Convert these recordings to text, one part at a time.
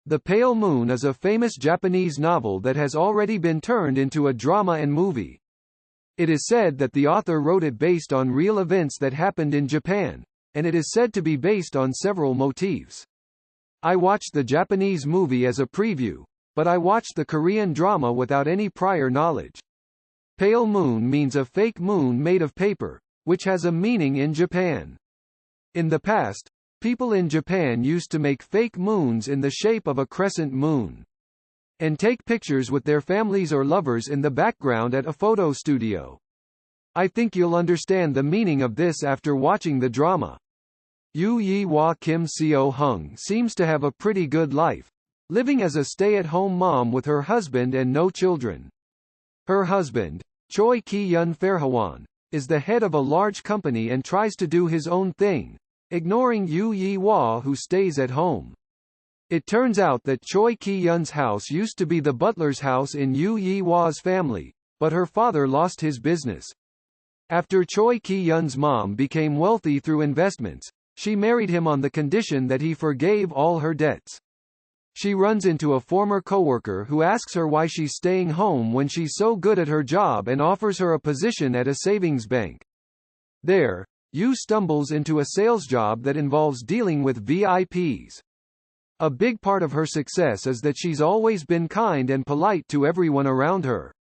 The Pale Moon is a famous Japanese novel that has already been turned into a drama and movie. It is said that the author wrote it based on real events that happened in Japan, and it is said to be based on several motifs. I watched the Japanese movie as a preview, but I watched the Korean drama without any prior knowledge. Pale moon means a fake moon made of paper, which has a meaning in Japan. In the past, people in Japan used to make fake moons in the shape of a crescent moon, and take pictures with their families or lovers in the background at a photo studio. I think you'll understand the meaning of this after watching the drama. Yoo Yi-hwa Kim Seo-hung seems to have a pretty good life, living as a stay-at-home mom with her husband and no children. Her husband, Choi Ki-yun Fairhwan, is the head of a large company and tries to do his own thing, ignoring Yoo Yi-hwa who stays at home. It turns out that Choi Ki-yun's house used to be the butler's house in Yoo Yi-hwa's family, but her father lost his business. After Choi Ki-yun's mom became wealthy through investments, she married him on the condition that he forgave all her debts. She runs into a former coworker who asks her why she's staying home when she's so good at her job and offers her a position at a savings bank. There, Yoo stumbles into a sales job that involves dealing with VIPs. A big part of her success is that she's always been kind and polite to everyone around her.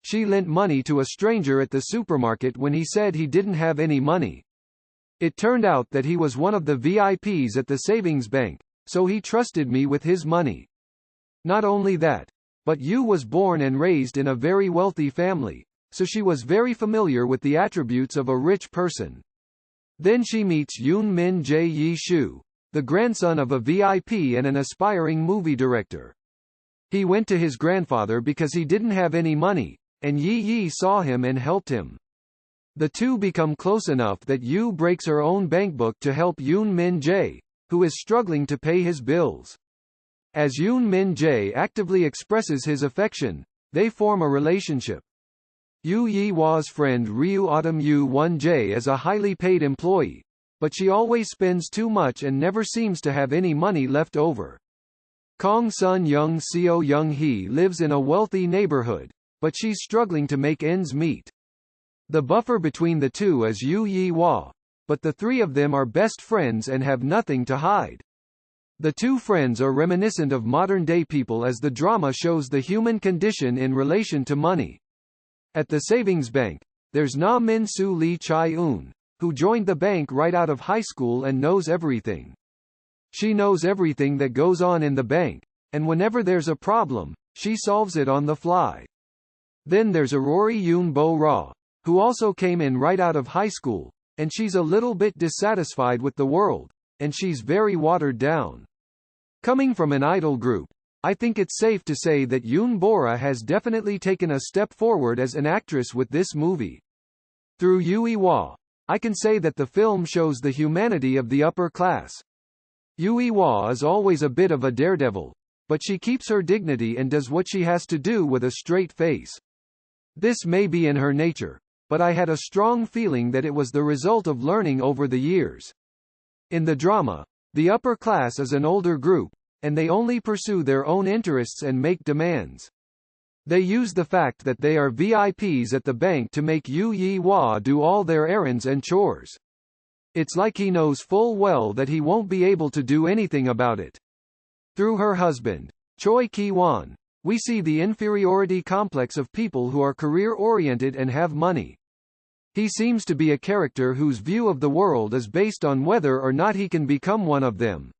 She lent money to a stranger at the supermarket when he said he didn't have any money. It turned out that he was one of the VIPs at the savings bank, so he trusted me with his money. Not only that, but Yoo was born and raised in a very wealthy family, so she was very familiar with the attributes of a rich person. Then she meets Yoon Min Jae Yi-shu, the grandson of a VIP and an aspiring movie director. He went to his grandfather because he didn't have any money, and Yi saw him and helped him. The two become close enough that Yoo breaks her own bankbook to help Yoon Min Jae, who is struggling to pay his bills. As Yoon Min Jae actively expresses his affection, they form a relationship. Yoo Yi-hwa's friend Ryu Autumn Yoo Won-jae is a highly paid employee, but she always spends too much and never seems to have any money left over. Kong Sun Young Seo Young Hee lives in a wealthy neighborhood, but she's struggling to make ends meet. The buffer between the two is Yoo Yi-hwa, but the three of them are best friends and have nothing to hide. The two friends are reminiscent of modern-day people as the drama shows the human condition in relation to money. At the savings bank, there's Na Min-soo Lee Chai-eun, who joined the bank right out of high school and knows everything. She knows everything that goes on in the bank, and whenever there's a problem, she solves it on the fly. Then there's Aurori Yoon Bo-ra, who also came in right out of high school, and she's a little bit dissatisfied with the world, and she's very watered down. Coming from an idol group, I think it's safe to say that Yoon Bo-ra has definitely taken a step forward as an actress with this movie. Through Yoo Yi-hwa, I can say that the film shows the humanity of the upper class. Yoo Yi-hwa is always a bit of a daredevil, but she keeps her dignity and does what she has to do with a straight face. This may be in her nature, but I had a strong feeling that it was the result of learning over the years. In the drama, the upper class is an older group, and they only pursue their own interests and make demands. They use the fact that they are VIPs at the bank to make Yoo Yi-hwa do all their errands and chores. It's like he knows full well that he won't be able to do anything about it. Through her husband, Choi Ki-won, we see the inferiority complex of people who are career-oriented and have money. He seems to be a character whose view of the world is based on whether or not he can become one of them.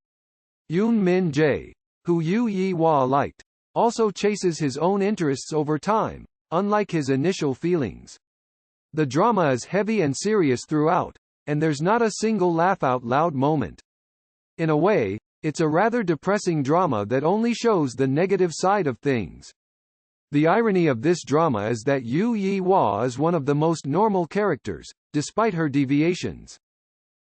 Yoon Min Jae, who Yoo Yi-hwa liked, also chases his own interests over time, unlike his initial feelings. The drama is heavy and serious throughout, and there's not a single laugh-out-loud moment. In a way, it's a rather depressing drama that only shows the negative side of things. The irony of this drama is that Yoo Yi-hwa is one of the most normal characters, despite her deviations.